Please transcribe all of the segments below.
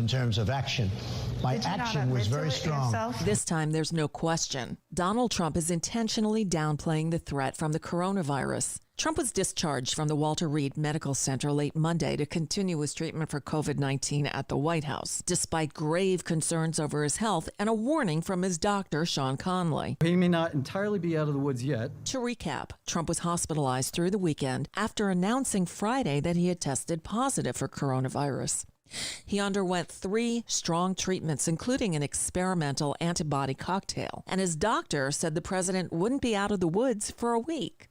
terms of action. My action was very strong. This time, there's no question. Donald Trump is intentionally downplaying the threat from the coronavirus. Trump was discharged from the Walter Reed Medical Center late Monday to continue his treatment for COVID-19 at the White House, despite grave concerns over his health and a warning from his doctor, Sean Conley. He may not entirely be out of the woods yet. To recap, Trump was hospitalized through the weekend after announcing Friday that he had tested positive for coronavirus. He underwent 3 strong treatments, including an experimental antibody cocktail, and his doctor said the president wouldn't be out of the woods for a week.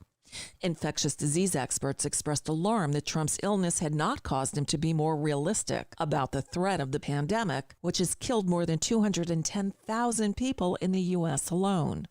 Infectious disease experts expressed alarm that Trump's illness had not caused him to be more realistic about the threat of the pandemic, which has killed more than 210,000 people in the U.S. alone.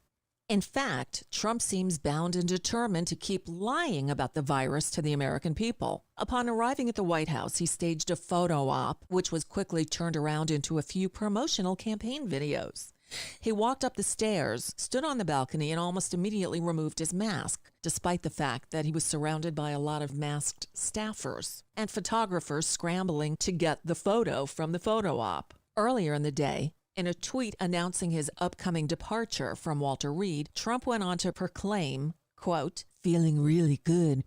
In fact, Trump seems bound and determined to keep lying about the virus to the American people. Upon arriving at the White House, he staged a photo op, which was quickly turned around into a few promotional campaign videos. He walked up the stairs, stood on the balcony, and almost immediately removed his mask, despite the fact that he was surrounded by a lot of masked staffers and photographers scrambling to get the photo from the photo op. Earlier in the day, in a tweet announcing his upcoming departure from Walter Reed, Trump went on to proclaim, quote, "Feeling really good.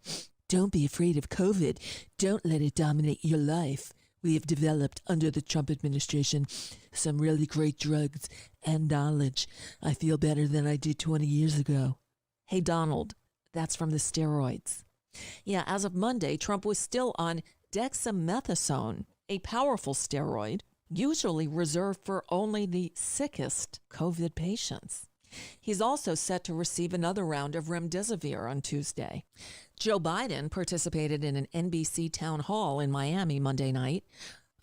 Don't be afraid of COVID. Don't let it dominate your life. We have developed under the Trump administration some really great drugs and knowledge. I feel better than I did 20 years ago." Hey, Donald, that's from the steroids. Yeah, as of Monday, Trump was still on dexamethasone, a powerful steroid, usually reserved for only the sickest COVID patients. He's also set to receive another round of remdesivir on Tuesday. Joe Biden participated in an NBC town hall in Miami Monday night.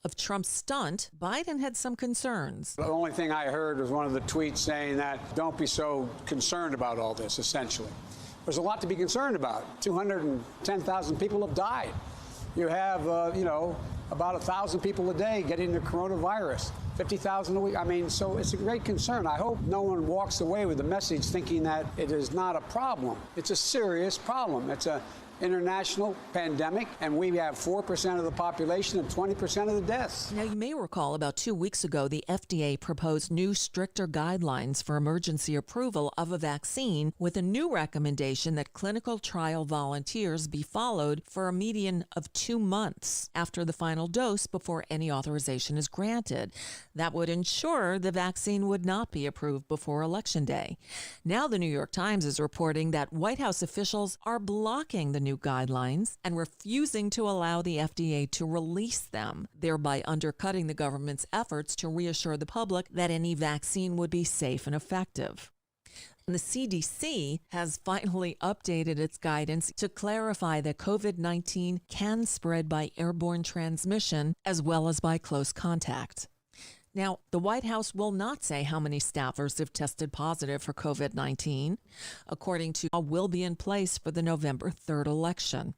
Of Trump's stunt, Biden had some concerns. The only thing I heard was one of the tweets saying that don't be so concerned about all this, essentially. There's a lot to be concerned about. 210,000 people have died. You have, about 1,000 people a day getting the coronavirus, 50,000 a week. I mean, so it's a great concern. I hope no one walks away with the message thinking that it is not a problem. It's a serious problem. It's an international pandemic, and we have 4% of the population and 20% of the deaths. Now, you may recall about 2 weeks ago, the FDA proposed new stricter guidelines for emergency approval of a vaccine with a new recommendation that clinical trial volunteers be followed for a median of 2 months after the final dose before any authorization is granted. That would ensure the vaccine would not be approved before Election Day. Now, the New York Times is reporting that White House officials are blocking the new guidelines and refusing to allow the FDA to release them, thereby undercutting the government's efforts to reassure the public that any vaccine would be safe and effective. And the CDC has finally updated its guidance to clarify that COVID-19 can spread by airborne transmission as well as by close contact. Now, the White House will not say how many staffers have tested positive for COVID-19, according to what will be in place for the November 3rd election.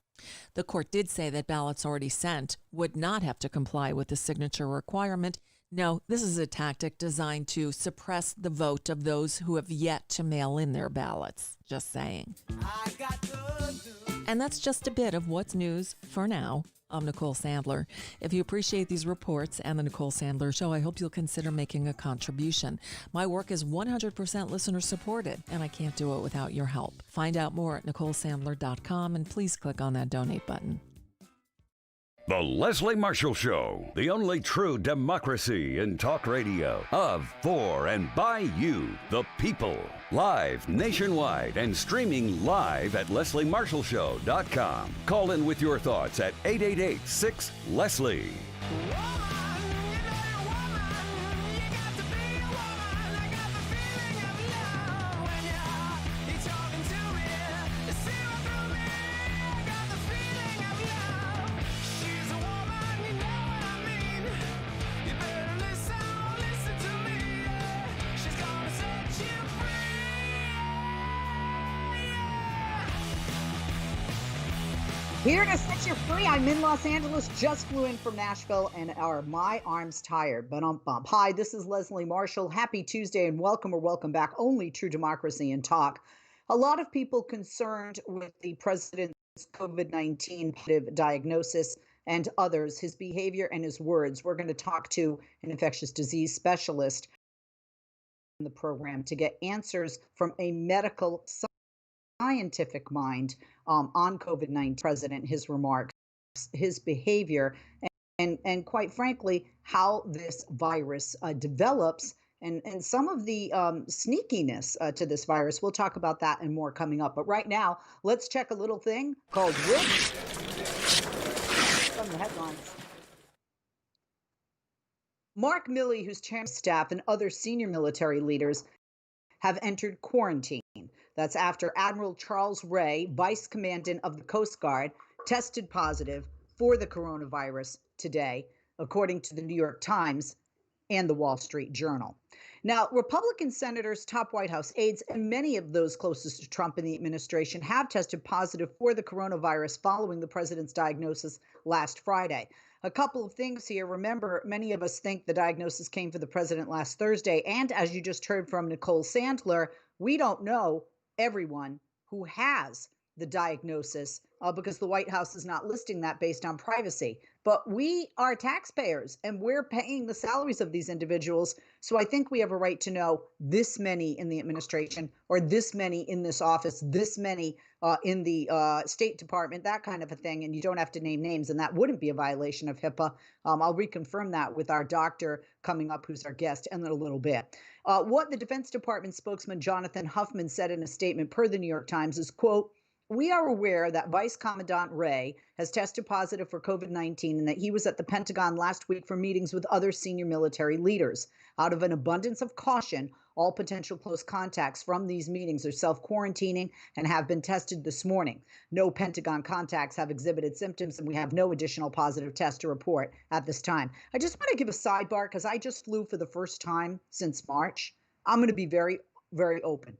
The court did say that ballots already sent would not have to comply with the signature requirement. No, this is a tactic designed to suppress the vote of those who have yet to mail in their ballots. Just saying. And that's just a bit of what's news for now. I'm Nicole Sandler. If you appreciate these reports and the Nicole Sandler Show, I hope you'll consider making a contribution. My work is 100% listener supported, and I can't do it without your help. Find out more at NicoleSandler.com, and please click on that donate button. The Leslie Marshall Show, the only true democracy in talk radio, of, for, and by you, the people. Live nationwide and streaming live at lesliemarshallshow.com. Call in with your thoughts at 888-6-LESLIE. Here to set you free. I'm in Los Angeles, just flew in from Nashville, and my arm's tired. But bump. Hi, this is Leslie Marshall. Happy Tuesday, and welcome back. Only true democracy and talk. A lot of people concerned with the president's COVID-19 diagnosis and others, his behavior and his words. We're going to talk to an infectious disease specialist in the program to get answers from a medical scientific mind on COVID-19, President, his remarks, his behavior, and quite frankly, how this virus develops and some of the sneakiness to this virus. We'll talk about that and more coming up. But right now, let's check a little thing called Which. From the headlines. Mark Milley, who's chairman of staff, and other senior military leaders have entered quarantine. That's after Admiral Charles Ray, vice commandant of the Coast Guard, tested positive for the coronavirus today, according to the New York Times and the Wall Street Journal. Now, Republican senators, top White House aides, and many of those closest to Trump in the administration have tested positive for the coronavirus following the president's diagnosis last Friday. A couple of things here. Remember, many of us think the diagnosis came for the president last Thursday. And as you just heard from Nicole Sandler, we don't know everyone who has the diagnosis because the White House is not listing that based on privacy. But we are taxpayers and we're paying the salaries of these individuals. So I think we have a right to know this many in the administration or this many in this office, this many in the State Department, that kind of a thing. And you don't have to name names, and that wouldn't be a violation of HIPAA. I'll reconfirm that with our doctor coming up, who's our guest, in a little bit. What the Defense Department spokesman Jonathan Huffman said in a statement per the New York Times is, quote, "We are aware that Vice Commandant Ray has tested positive for COVID-19 and that he was at the Pentagon last week for meetings with other senior military leaders. Out of an abundance of caution, all potential close contacts from these meetings are self-quarantining and have been tested this morning. No Pentagon contacts have exhibited symptoms, and we have no additional positive tests to report at this time." I just want to give a sidebar because I just flew for the first time since March. I'm going to be very, very open.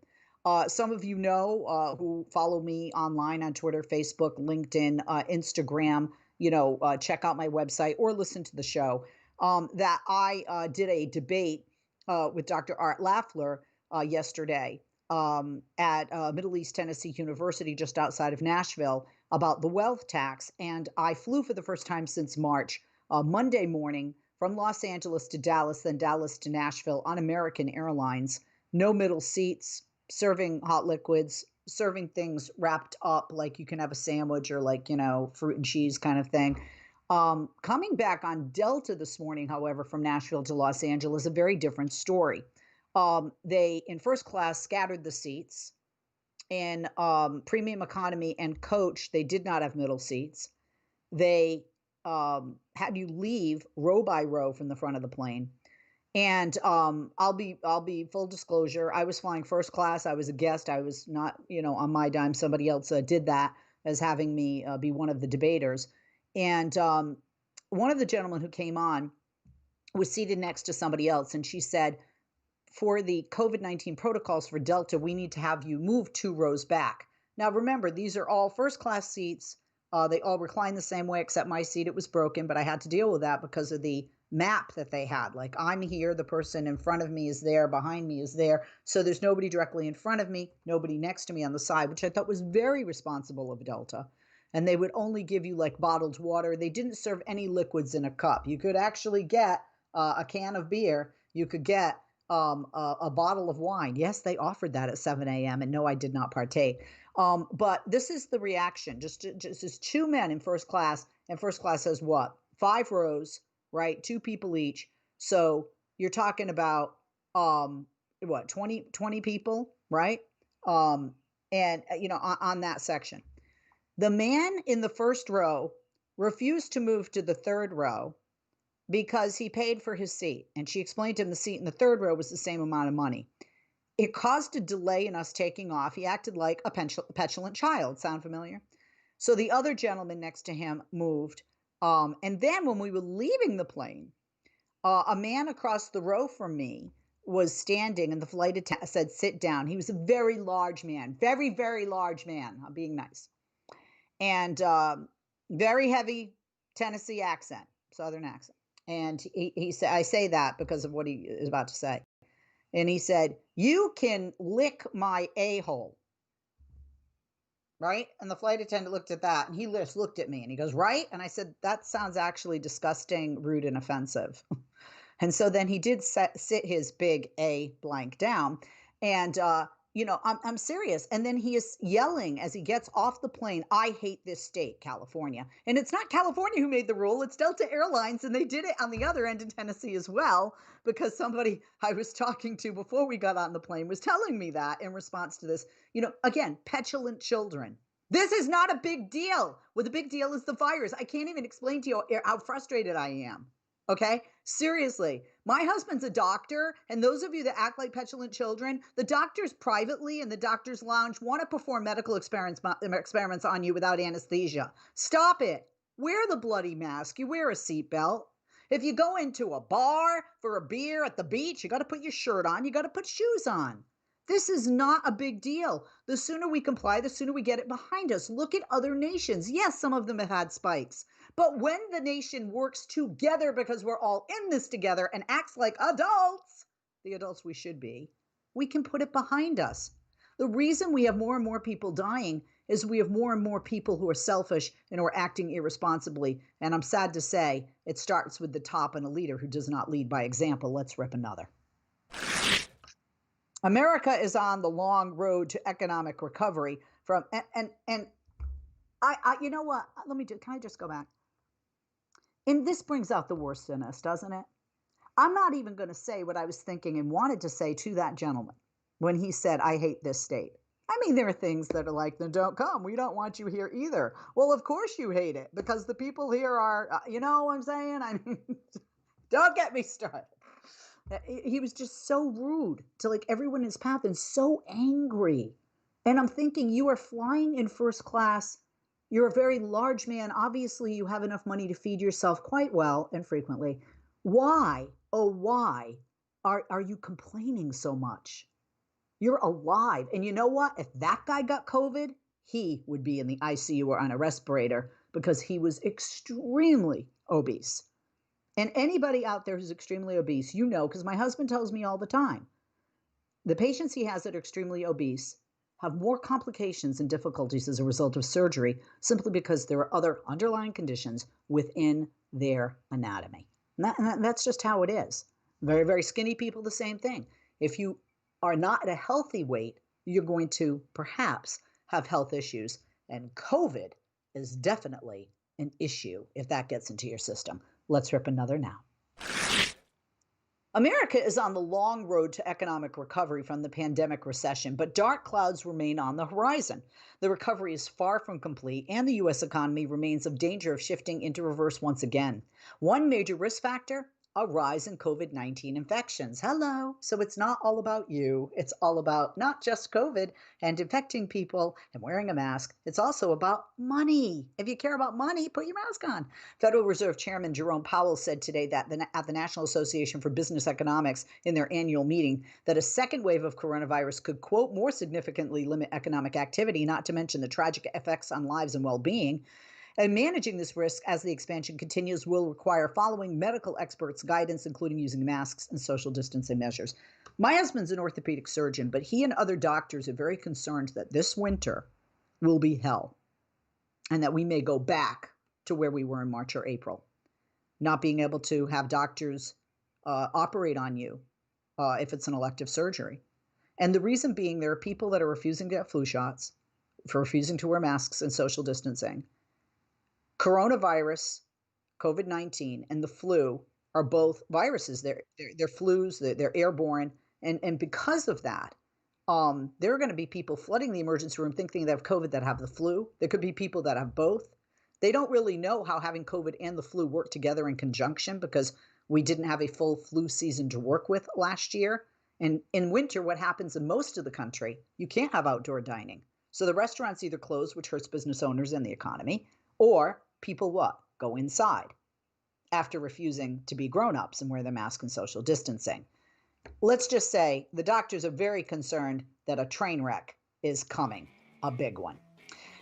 Some of you know who follow me online on Twitter, Facebook, LinkedIn, Instagram, check out my website or listen to the show, that I did a debate with Dr. Art Lafler yesterday at Middle East Tennessee University just outside of Nashville about the wealth tax. And I flew for the first time since March, Monday morning from Los Angeles to Dallas, then Dallas to Nashville on American Airlines. No middle seats, serving hot liquids, serving things wrapped up like you can have a sandwich or like, fruit and cheese kind of thing. Coming back on Delta this morning, however, from Nashville to Los Angeles, a very different story. They, in first class, scattered the seats. In premium economy and coach, they did not have middle seats. They had you leave row by row from the front of the plane. And I'll be full disclosure. I was flying first class. I was a guest. I was not, on my dime. Somebody else did that as having me be one of the debaters. And one of the gentlemen who came on was seated next to somebody else. And she said, for the COVID-19 protocols for Delta, we need to have you move 2 rows back. Now, remember, these are all first class seats. They all recline the same way, except my seat. It was broken, but I had to deal with that because of the map that they had. Like, I'm here, the person in front of me is there, behind me is there. So there's nobody directly in front of me, nobody next to me on the side, which I thought was very responsible of Delta. And they would only give you like bottled water. They didn't serve any liquids in a cup. You could actually get a can of beer. You could get a bottle of wine. Yes, they offered that at 7 a.m. And no, I did not partake. But this is the reaction. Just 2 men in first class. And first class has what? 5 rows, right? 2 people each. So you're talking about, 20 people, right? On that section. The man in the first row refused to move to the third row because he paid for his seat. And she explained to him the seat in the third row was the same amount of money. It caused a delay in us taking off. He acted like a petulant child. Sound familiar? So the other gentleman next to him moved. And then when we were leaving the plane, a man across the row from me was standing and the flight attendant said, "Sit down." He was a very large man, very, very large man. I'm being nice. And very heavy Tennessee accent, Southern accent. And he said, I say that because of what he is about to say. And he said, "You can lick my a-hole." right? And the flight attendant looked at that and he just looked at me and he goes, right? And I said, that sounds actually disgusting, rude, and offensive. And so then he did sit his big A blank down. And, I'm serious. And then he is yelling as he gets off the plane, I hate this state, California. And it's not California who made the rule, it's Delta Airlines. And they did it on the other end in Tennessee as well, because somebody I was talking to before we got on the plane was telling me that in response to this, again, petulant children. This is not a big deal. Well, the big deal is the virus. I can't even explain to you how frustrated I am. Okay? Seriously. My husband's a doctor, and those of you that act like petulant children, the doctors privately in the doctor's lounge want to perform medical experiments on you without anesthesia. Stop it. Wear the bloody mask. You wear a seatbelt. If you go into a bar for a beer at the beach, you got to put your shirt on. You got to put shoes on. This is not a big deal. The sooner we comply, the sooner we get it behind us. Look at other nations. Yes, some of them have had spikes. But when the nation works together, because we're all in this together, and acts like adults, the adults we should be, we can put it behind us. The reason we have more and more people dying is we have more and more people who are selfish and who are acting irresponsibly. And I'm sad to say, it starts with the top and a leader who does not lead by example. Let's rip another. America is on the long road to economic recovery from, and I you know what? Can I just go back? And this brings out the worst in us, doesn't it? I'm not even going to say what I was thinking and wanted to say to that gentleman when he said, I hate this state. I mean, there are things that are like, then don't come. We don't want you here either. Well, of course you hate it because the people here are, you know what I'm saying? I mean, don't get me started. He was just so rude to like everyone in his path and so angry. And I'm thinking, you are flying in first class. You're a very large man. Obviously, you have enough money to feed yourself quite well and frequently. Why, oh, why are you complaining so much? You're alive. And you know what? If that guy got COVID, he would be in the ICU or on a respirator because he was extremely obese. And anybody out there who's extremely obese, you know, because my husband tells me all the time, the patients he has that are extremely obese have more complications and difficulties as a result of surgery simply because there are other underlying conditions within their anatomy. And that's just how it is. Very, very skinny people, the same thing. If you are not at a healthy weight, you're going to perhaps have health issues. And COVID is definitely an issue if that gets into your system. Let's rip another now. America is on the long road to economic recovery from the pandemic recession, but dark clouds remain on the horizon. The recovery is far from complete, and the U.S. economy remains in danger of shifting into reverse once again. One major risk factor, a rise in COVID-19 infections. Hello. So it's not all about you. It's all about not just COVID and infecting people and wearing a mask. It's also about money. If you care about money, put your mask on. Federal Reserve Chairman Jerome Powell said today that at the National Association for Business Economics in their annual meeting that a second wave of coronavirus could, quote, more significantly limit economic activity, not to mention the tragic effects on lives and well-being. And managing this risk as the expansion continues will require following medical experts' guidance, including using masks and social distancing measures. My husband's an orthopedic surgeon, but he and other doctors are very concerned that this winter will be hell and that we may go back to where we were in March or April, not being able to have doctors operate on you if it's an elective surgery. And the reason being, there are people that are refusing to get flu shots, for refusing to wear masks and social distancing. Coronavirus, COVID-19, and the flu are both viruses. They're flus, they're airborne. And because of that, there are going to be people flooding the emergency room thinking they have COVID that have the flu. There could be people that have both. They don't really know how having COVID and the flu work together in conjunction because we didn't have a full flu season to work with last year. And in winter, what happens in most of the country, you can't have outdoor dining. So the restaurants either close, which hurts business owners and the economy, or people what? Go inside after refusing to be grown-ups and wear their mask and social distancing. Let's just say the doctors are very concerned that a train wreck is coming, a big one.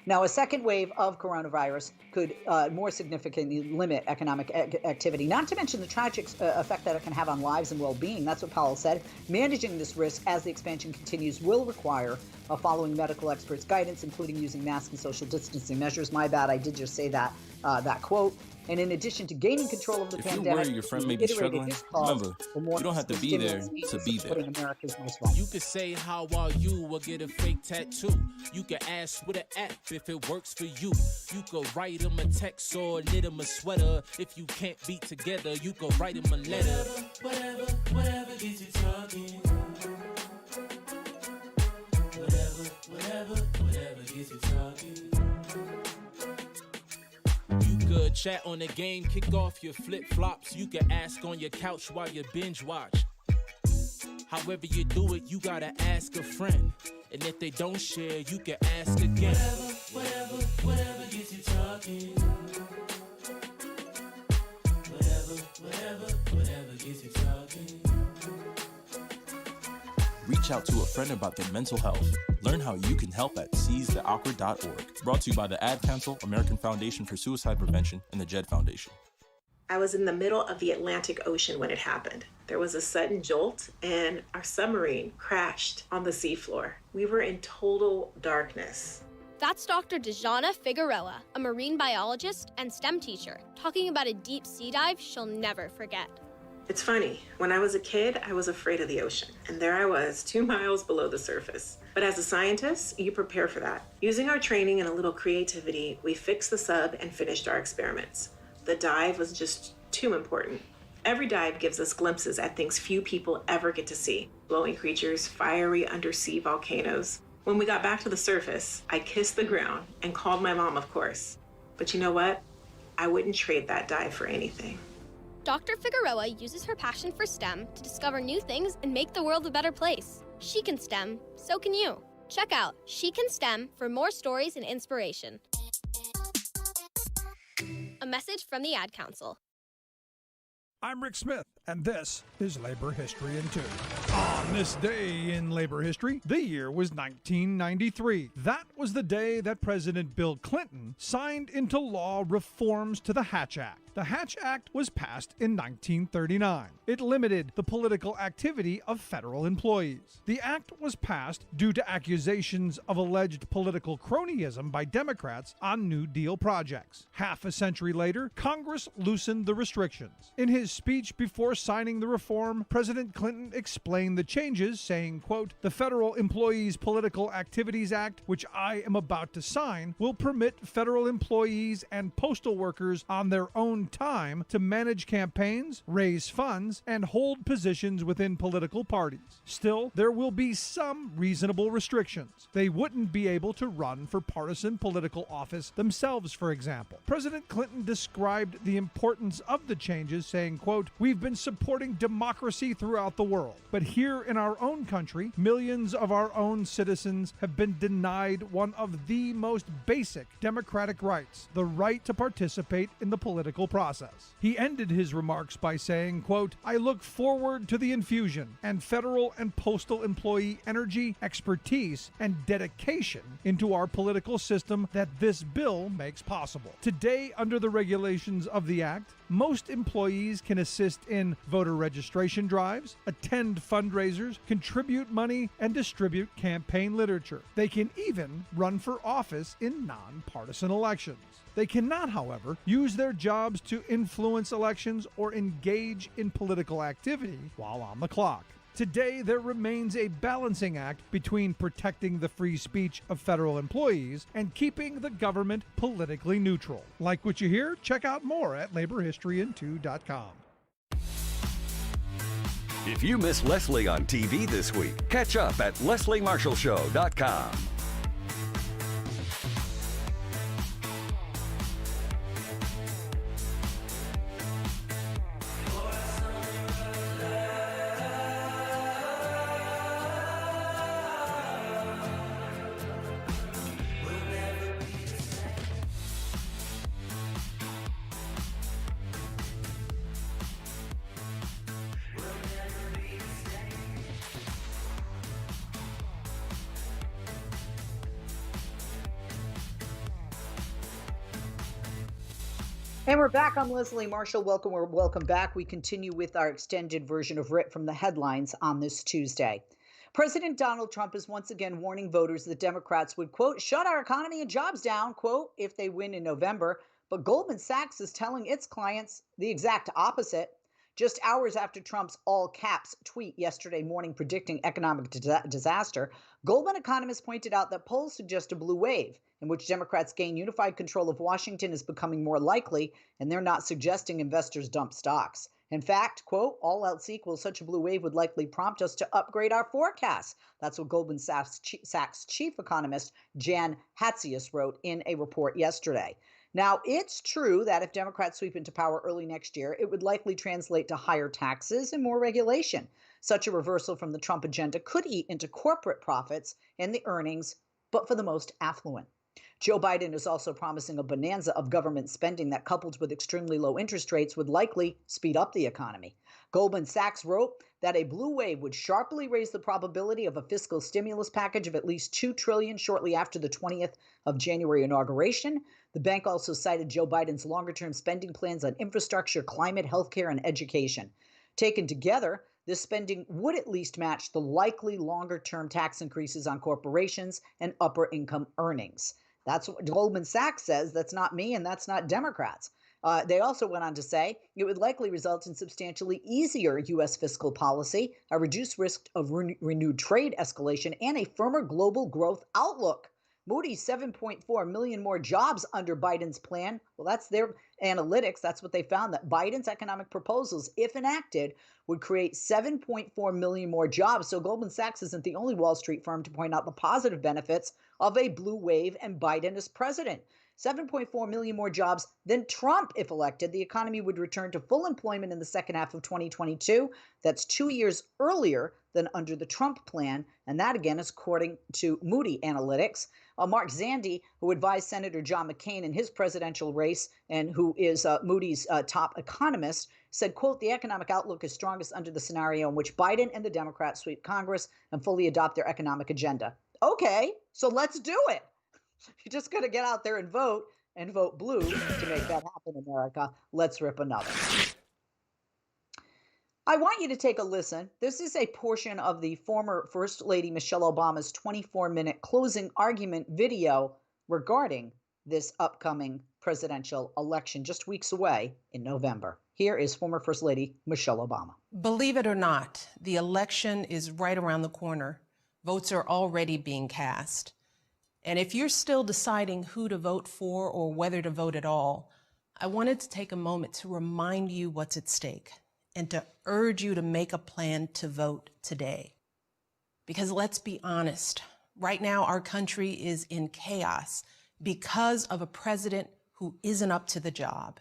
Now, a second wave of coronavirus could more significantly limit economic activity, not to mention the tragic effect that it can have on lives and well-being. That's what Powell said. Managing this risk as the expansion continues will require following medical experts' guidance, including using masks and social distancing measures. My bad, I did just say that quote. And in addition to gaining control of the pandemic, you're worried your friend may be struggling, remember, you don't have to be there to be there. You could say, how are you, or get a fake tattoo. You can ask with an app if it works for you. You could write them a text or knit them a sweater. If you can't be together, you could write them a letter. Whatever gets you talking. Whatever gets you talking. You could chat on the game, kick off your flip-flops. You can ask on your couch while you binge watch. However you do it, you gotta ask a friend. And if they don't share, you can ask again. Whatever gets you talking. Whatever gets you talking. Reach out to a friend about their mental health. Learn how you can help at seizetheawkward.org. Brought to you by the Ad Council, American Foundation for Suicide Prevention, and the JED Foundation. I was in the middle of the Atlantic Ocean when it happened. There was a sudden jolt and our submarine crashed on the seafloor. We were in total darkness. That's Dr. Dejana Figueroa, a marine biologist and STEM teacher, talking about a deep sea dive she'll never forget. It's funny, when I was a kid, I was afraid of the ocean, and there I was, 2 miles below the surface. But as a scientist, you prepare for that. Using our training and a little creativity, we fixed the sub and finished our experiments. The dive was just too important. Every dive gives us glimpses at things few people ever get to see. Glowing creatures, fiery undersea volcanoes. When we got back to the surface, I kissed the ground and called my mom, of course. But you know what? I wouldn't trade that dive for anything. Dr. Figueroa uses her passion for STEM to discover new things and make the world a better place. She can STEM, so can you. Check out She Can STEM for more stories and inspiration. A message from the Ad Council. I'm Rick Smith, and this is Labor History in 2. On this day in labor history, the year was 1993. That was the day that President Bill Clinton signed into law reforms to the Hatch Act. The Hatch Act was passed in 1939. It limited the political activity of federal employees. The act was passed due to accusations of alleged political cronyism by Democrats on New Deal projects. Half a century later, Congress loosened the restrictions. In his speech before signing the reform, President Clinton explained the changes, saying, quote, "The Federal Employees Political Activities Act, which I am about to sign, will permit federal employees and postal workers on their own time to manage campaigns, raise funds, and hold positions within political parties. Still, there will be some reasonable restrictions. They wouldn't be able to run for partisan political office themselves, for example." President Clinton described the importance of the changes, saying, quote, "We've been supporting democracy throughout the world, but here in our own country, millions of our own citizens have been denied one of the most basic democratic rights, the right to participate in the political process." He ended his remarks by saying, quote, "I look forward to the infusion and federal and postal employee energy, expertise, and dedication into our political system that this bill makes possible." Today, under the regulations of the Act, most employees can assist in voter registration drives, attend fundraisers, contribute money, and distribute campaign literature. They can even run for office in nonpartisan elections. They cannot, however, use their jobs to influence elections or engage in political activity while on the clock. Today, there remains a balancing act between protecting the free speech of federal employees and keeping the government politically neutral. Like what you hear? Check out more at laborhistoryin2.com. If you missed Leslie on TV this week, catch up at lesliemarshallshow.com. And we're back. I'm Leslie Marshall. Welcome back. We continue with our extended version of RIT from the headlines on this Tuesday. President Donald Trump is once again warning voters that Democrats would, quote, shut our economy and jobs down, quote, if they win in November. But Goldman Sachs is telling its clients the exact opposite. Just hours after Trump's all caps tweet yesterday morning predicting economic disaster, Goldman economists pointed out that polls suggest a blue wave in which Democrats gain unified control of Washington is becoming more likely, and they're not suggesting investors dump stocks. In fact, quote, all else equal, such a blue wave would likely prompt us to upgrade our forecasts. That's what Goldman Sachs chief economist Jan Hatzius wrote in a report yesterday. Now, it's true that if Democrats sweep into power early next year, it would likely translate to higher taxes and more regulation. Such a reversal from the Trump agenda could eat into corporate profits and the earnings, but for the most affluent. Joe Biden is also promising a bonanza of government spending that, coupled with extremely low interest rates, would likely speed up the economy. Goldman Sachs wrote that a blue wave would sharply raise the probability of a fiscal stimulus package of at least $2 trillion shortly after the 20th of January inauguration. The bank also cited Joe Biden's longer-term spending plans on infrastructure, climate, healthcare, and education. Taken together, this spending would at least match the likely longer-term tax increases on corporations and upper-income earnings. That's what Goldman Sachs says. That's not me, and that's not Democrats. They also went on to say it would likely result in substantially easier U.S. fiscal policy, a reduced risk of renewed trade escalation, and a firmer global growth outlook. Moody's 7.4 million more jobs under Biden's plan. Well, that's their analytics. That's what they found, that Biden's economic proposals, if enacted, would create 7.4 million more jobs. So Goldman Sachs isn't the only Wall Street firm to point out the positive benefits of a blue wave and Biden as president. 7.4 million more jobs than Trump if elected. The economy would return to full employment in the second half of 2022. That's 2 years earlier than under the Trump plan. And that, again, is according to Moody Analytics. Mark Zandi, who advised Senator John McCain in his presidential race and who is Moody's top economist, said, quote, the economic outlook is strongest under the scenario in which Biden and the Democrats sweep Congress and fully adopt their economic agenda. Okay, so let's do it. You just got to get out there and vote blue to make that happen, America. Let's rip another. I want you to take a listen. This is a portion of the former First Lady Michelle Obama's 24-minute closing argument video regarding this upcoming presidential election just weeks away in November. Here is former First Lady Michelle Obama. Believe it or not, the election is right around the corner. Votes are already being cast. And if you're still deciding who to vote for or whether to vote at all, I wanted to take a moment to remind you what's at stake and to urge you to make a plan to vote today. Because let's be honest, right now our country is in chaos because of a president who isn't up to the job.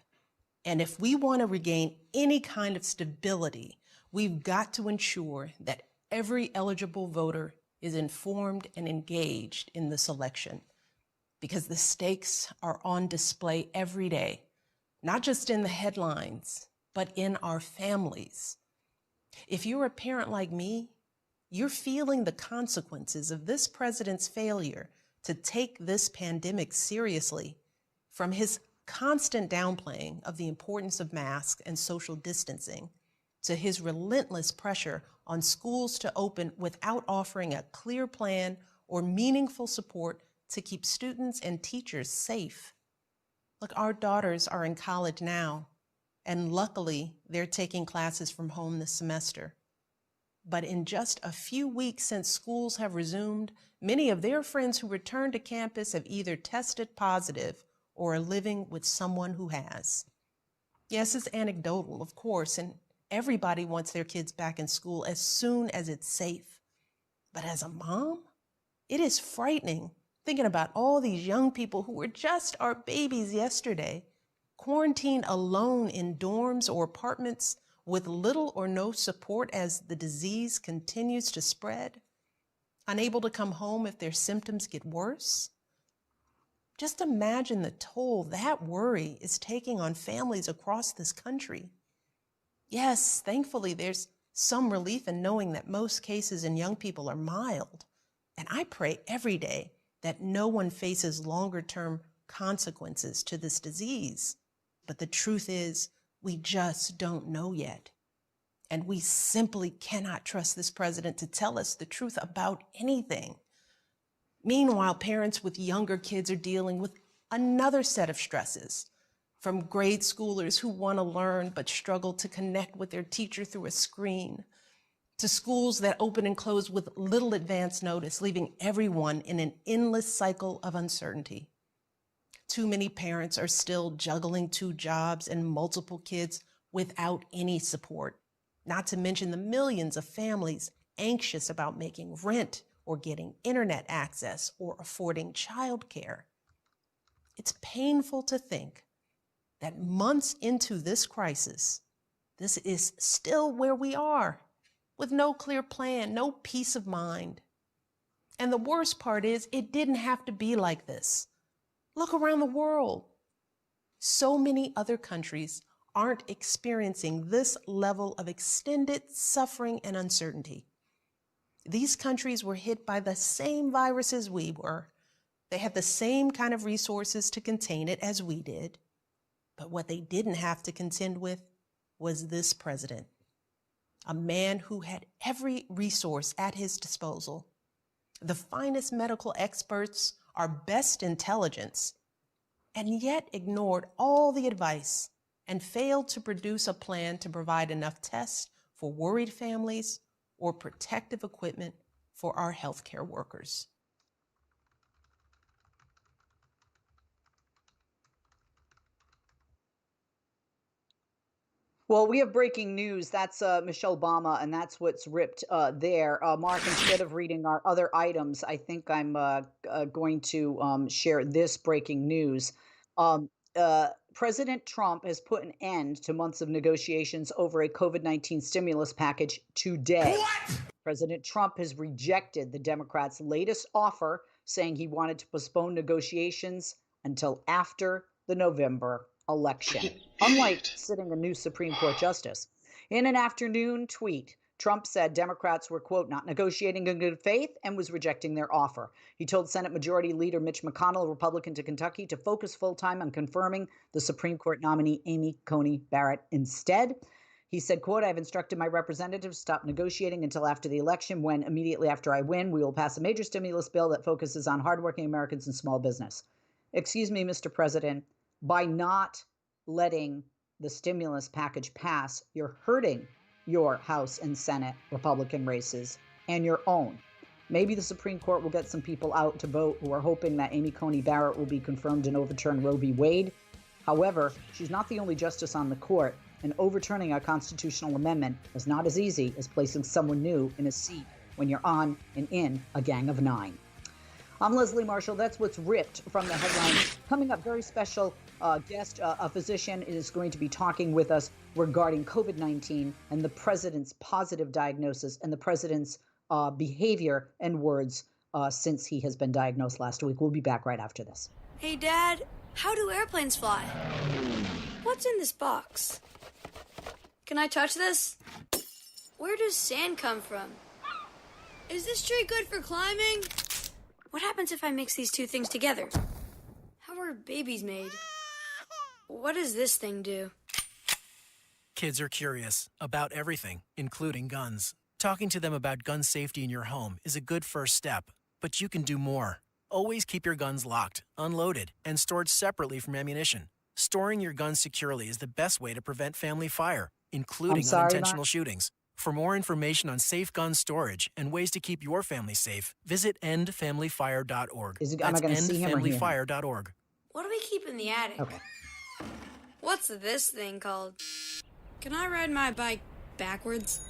And if we want to regain any kind of stability, we've got to ensure that every eligible voter is informed and engaged in this election, because the stakes are on display every day, not just in the headlines, but in our families. If you're a parent like me, you're feeling the consequences of this president's failure to take this pandemic seriously, from his constant downplaying of the importance of masks and social distancing, to his relentless pressure on schools to open without offering a clear plan or meaningful support to keep students and teachers safe. Look, our daughters are in college now, and luckily they're taking classes from home this semester. But in just a few weeks since schools have resumed, many of their friends who returned to campus have either tested positive or are living with someone who has. Yes, it's anecdotal, of course, and everybody wants their kids back in school as soon as it's safe. But as a mom, it is frightening thinking about all these young people who were just our babies yesterday, quarantined alone in dorms or apartments with little or no support as the disease continues to spread, unable to come home if their symptoms get worse. Just imagine the toll that worry is taking on families across this country. Yes, thankfully, there's some relief in knowing that most cases in young people are mild. And I pray every day that no one faces longer-term consequences to this disease. But the truth is, we just don't know yet. And we simply cannot trust this president to tell us the truth about anything. Meanwhile, parents with younger kids are dealing with another set of stresses, from grade schoolers who want to learn but struggle to connect with their teacher through a screen, to schools that open and close with little advance notice, leaving everyone in an endless cycle of uncertainty. Too many parents are still juggling 2 jobs and multiple kids without any support, not to mention the millions of families anxious about making rent or getting internet access or affording childcare. It's painful to think that months into this crisis, this is still where we are, with no clear plan, no peace of mind. And the worst part is, it didn't have to be like this. Look around the world. So many other countries aren't experiencing this level of extended suffering and uncertainty. These countries were hit by the same viruses we were. They had the same kind of resources to contain it as we did. But what they didn't have to contend with was this president, a man who had every resource at his disposal, the finest medical experts, our best intelligence, and yet ignored all the advice and failed to produce a plan to provide enough tests for worried families or protective equipment for our healthcare workers. Well, we have breaking news. That's Michelle Obama, and that's what's ripped there. Mark, instead of reading our other items, I think I'm going to share this breaking news. President Trump has put an end to months of negotiations over a COVID-19 stimulus package today. What? President Trump has rejected the Democrats' latest offer, saying he wanted to postpone negotiations until after the November election, unlike sitting a new Supreme Court justice. In an afternoon tweet, Trump said Democrats were, quote, not negotiating in good faith and was rejecting their offer. He told Senate Majority Leader Mitch McConnell, a Republican to Kentucky, to focus full-time on confirming the Supreme Court nominee Amy Coney Barrett instead. He said, quote, I have instructed my representatives to stop negotiating until after the election, when immediately after I win, we will pass a major stimulus bill that focuses on hardworking Americans and small business. Excuse me, Mr. President, by not letting the stimulus package pass, you're hurting your House and Senate Republican races and your own. Maybe the Supreme Court will get some people out to vote who are hoping that Amy Coney Barrett will be confirmed and overturn Roe v. Wade. However, she's not the only justice on the court, and overturning a constitutional amendment is not as easy as placing someone new in a seat when you're on and in a gang of 9. I'm Leslie Marshall. That's what's ripped from the headlines. Coming up, very special guest, a physician, is going to be talking with us regarding COVID-19 and the president's positive diagnosis and the president's behavior and words since he has been diagnosed last week. We'll be back right after this. Hey, Dad, how do airplanes fly? What's in this box? Can I touch this? Where does sand come from? Is this tree good for climbing? What happens if I mix these two things together? How are babies made? What does this thing do? Kids are curious about everything, including guns. Talking to them about gun safety in your home is a good first step, but you can do more. Always keep your guns locked, unloaded, and stored separately from ammunition. Storing your guns securely is the best way to prevent family fire, including unintentional shootings. For more information on safe gun storage and ways to keep your family safe, visit endfamilyfire.org. That's endfamilyfire.org. What do we keep in the attic? Okay. What's this thing called? Can I ride my bike backwards?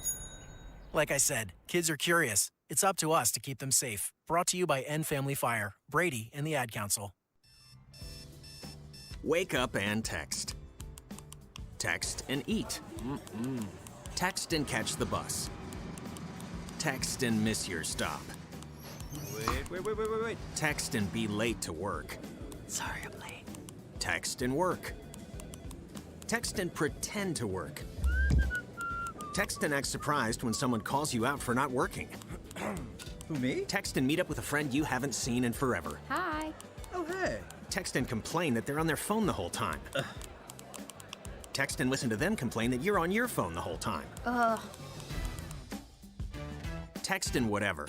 Like I said, kids are curious. It's up to us to keep them safe. Brought to you by End Family Fire, Brady, and the Ad Council. Wake up and text. Text and eat. Text and catch the bus. Text and miss your stop. Wait. Text and be late to work. Sorry, I'm late. Text and work. Text and pretend to work. Text and act surprised when someone calls you out for not working. Who, me? Text and meet up with a friend you haven't seen in forever. Hi. Oh, hey. Text and complain that they're on their phone the whole time. Text and listen to them complain that you're on your phone the whole time. Text and whatever.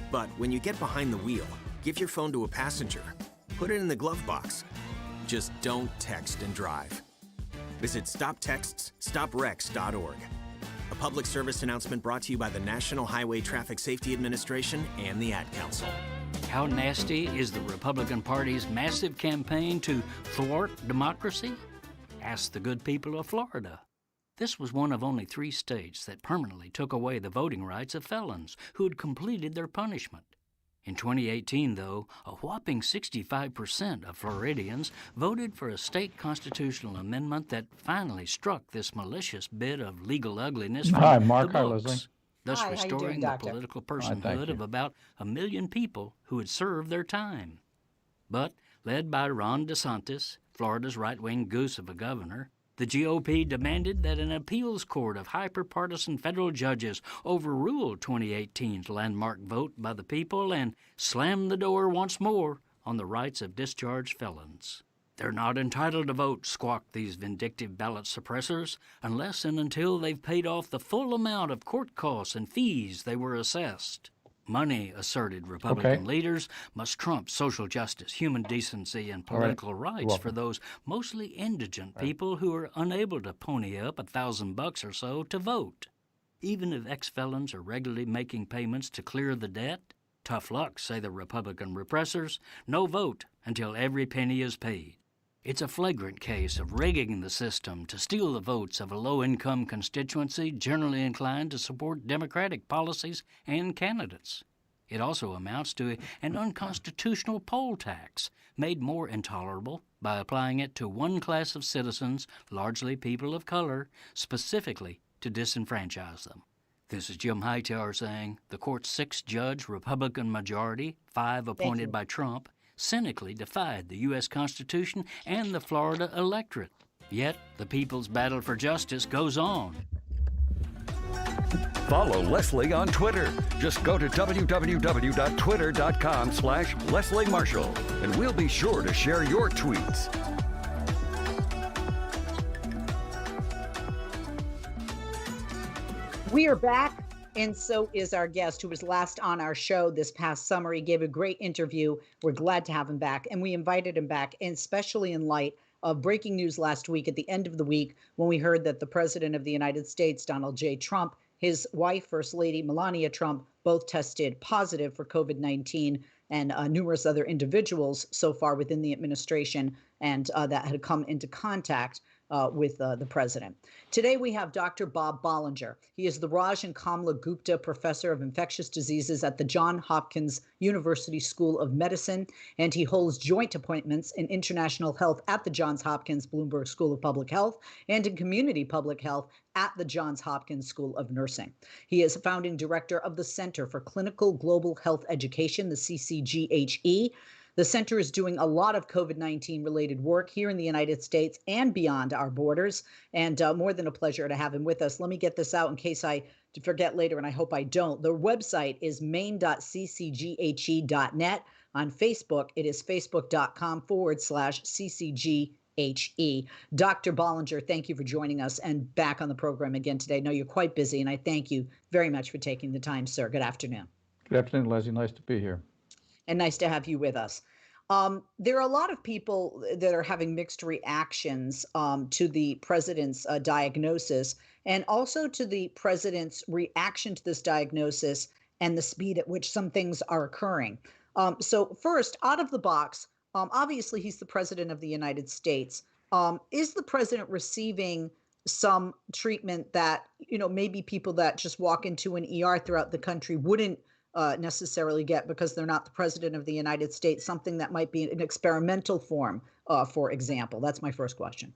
But when you get behind the wheel, give your phone to a passenger. Put it in the glove box. Just don't text and drive. Visit StopTextsStopWrecks.org. A public service announcement brought to you by the National Highway Traffic Safety Administration and the Ad Council. How nasty is the Republican Party's massive campaign to thwart democracy? Ask the good people of Florida. This was one of only 3 states that permanently took away the voting rights of felons who had completed their punishment. In 2018, though, a whopping 65% of Floridians voted for a state constitutional amendment that finally struck this malicious bit of legal ugliness from Hi, Mark. the Hi, books, Leslie. thus Hi, how you restoring doing, the Doctor? political thank personhood you. of about 1 million people who had served their time. But, led by Ron DeSantis, Florida's right-wing goose of a governor, the GOP demanded that an appeals court of hyper-partisan federal judges overrule 2018's landmark vote by the people and slam the door once more on the rights of discharged felons. They're not entitled to vote, squawked these vindictive ballot suppressors, unless and until they've paid off the full amount of court costs and fees they were assessed. Money, asserted Republican leaders, must trump social justice, human decency, and political rights for those mostly indigent people who are unable to pony up $1,000 or so to vote. Even if ex-felons are regularly making payments to clear the debt, tough luck, say the Republican repressors, no vote until every penny is paid. It's a flagrant case of rigging the system to steal the votes of a low-income constituency generally inclined to support Democratic policies and candidates. It also amounts to an unconstitutional poll tax, made more intolerable by applying it to one class of citizens, largely people of color, specifically to disenfranchise them. This is Jim Hightower saying the court's 6-judge Republican majority, 5 appointed by Trump, cynically defied the U.S. Constitution and the Florida electorate. Yet, the people's battle for justice goes on. Follow Leslie on Twitter. Just go to www.twitter.com/Leslie Marshall, and we'll be sure to share your tweets. We are back, and so is our guest who was last on our show this past summer. He gave a great interview. We're glad to have him back, and we invited him back, and especially in light of breaking news last week at the end of the week when we heard that the President of the United States, Donald J. Trump, his wife, First Lady Melania Trump, both tested positive for COVID-19, and numerous other individuals so far within the administration and that had come into contact with the president. Today we have Dr. Bob Bollinger. He is the Raj and Kamla Gupta Professor of Infectious Diseases at the Johns Hopkins University School of Medicine, and he holds joint appointments in international health at the Johns Hopkins Bloomberg School of Public Health and in community public health at the Johns Hopkins School of Nursing. He is founding director of the Center for Clinical Global Health Education, the CCGHE. The center is doing a lot of COVID-19 related work here in the United States and beyond our borders, and more than a pleasure to have him with us. Let me get this out in case I forget later, and I hope I don't. The website is main.ccghe.net. On Facebook, it is facebook.com/ccghe. Dr. Bollinger, thank you for joining us and back on the program again today. I know you're quite busy, and I thank you very much for taking the time, sir. Good afternoon. Good afternoon, Leslie. Nice to be here. And nice to have you with us. There are a lot of people that are having mixed reactions to the president's diagnosis and also to the president's reaction to this diagnosis and the speed at which some things are occurring. So first, out of the box, obviously he's the president of the United States. Is the president receiving some treatment that, maybe people that just walk into an ER throughout the country wouldn't necessarily get because they're not the president of the United States, something that might be an experimental form, for example? That's my first question.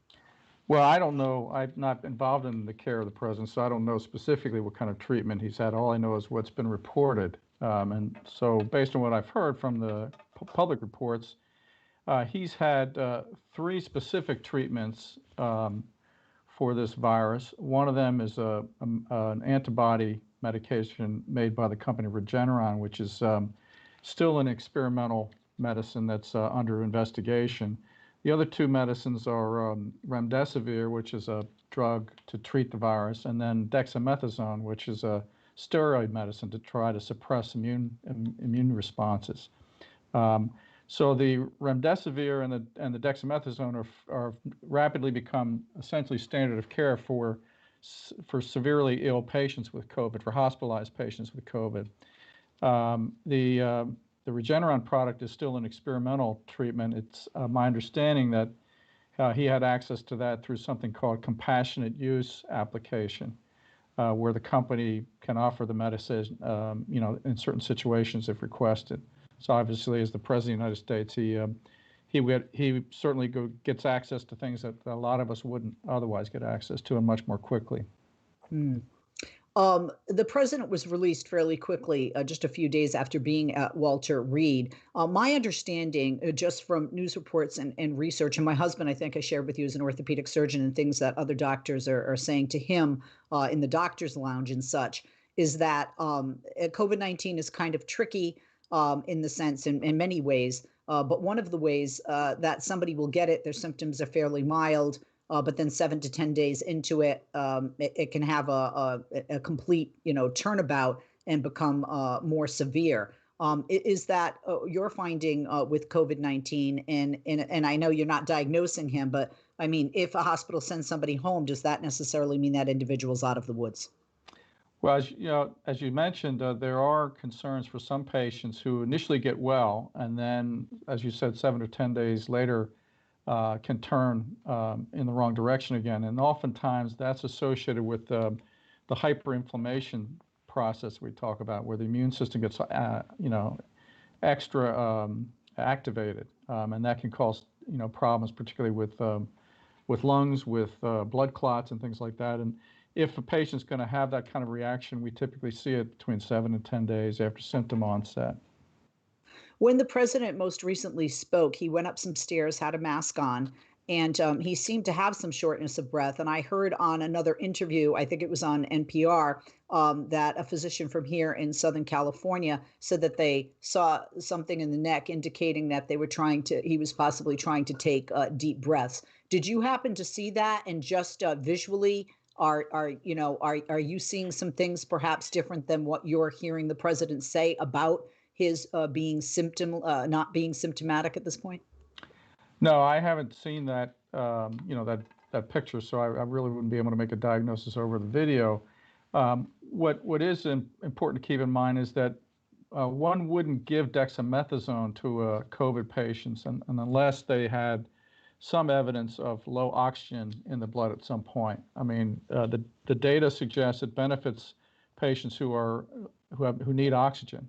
Well, I don't know. I'm not involved in the care of the president, so I don't know specifically what kind of treatment he's had. All I know is what's been reported. And so based on what I've heard from the public reports, he's had 3 specific treatments for this virus. One of them is an antibody medication made by the company Regeneron, which is still an experimental medicine that's under investigation. The other two medicines are remdesivir, which is a drug to treat the virus, and then dexamethasone, which is a steroid medicine to try to suppress immune responses. So the remdesivir and the dexamethasone are rapidly become essentially standard of care for severely ill patients with COVID, for hospitalized patients with COVID. The Regeneron product is still an experimental treatment. It's my understanding that he had access to that through something called compassionate use application, where the company can offer the medicine, in certain situations if requested. So obviously, as the President of the United States, he certainly gets access to things that a lot of us wouldn't otherwise get access to, and much more quickly. The president was released fairly quickly, just a few days after being at Walter Reed. My understanding, just from news reports and research, and my husband, I think I shared with you, is an orthopedic surgeon, and things that other doctors are saying to him in the doctor's lounge and such, is that COVID-19 is kind of tricky in the sense, in many ways. But one of the ways that somebody will get it, their symptoms are fairly mild. But then 7 to 10 days into it, it can have a complete, turnabout and become more severe. Is that your finding with COVID-19? And I know you're not diagnosing him, but I mean, if a hospital sends somebody home, does that necessarily mean that individual's out of the woods? Well, as you mentioned, there are concerns for some patients who initially get well, and then, as you said, 7 or 10 days later, can turn in the wrong direction again. And oftentimes that's associated with the hyperinflammation process we talk about, where the immune system gets, extra activated. And that can cause, problems, particularly with lungs, with blood clots and things like that. And if a patient's going to have that kind of reaction, we typically see it between 7 and 10 days after symptom onset. When the president most recently spoke, he went up some stairs, had a mask on, and he seemed to have some shortness of breath. And I heard on another interview, I think it was on NPR, that a physician from here in Southern California said that they saw something in the neck indicating that he was possibly trying to take deep breaths. Did you happen to see that? And just visually, are you seeing some things perhaps different than what you're hearing the president say about his not being symptomatic at this point? No, I haven't seen that, that picture, so I really wouldn't be able to make a diagnosis over the video. What is important to keep in mind is that one wouldn't give dexamethasone to COVID patients unless they had some evidence of low oxygen in the blood at some point. I mean, the data suggests it benefits patients who need oxygen.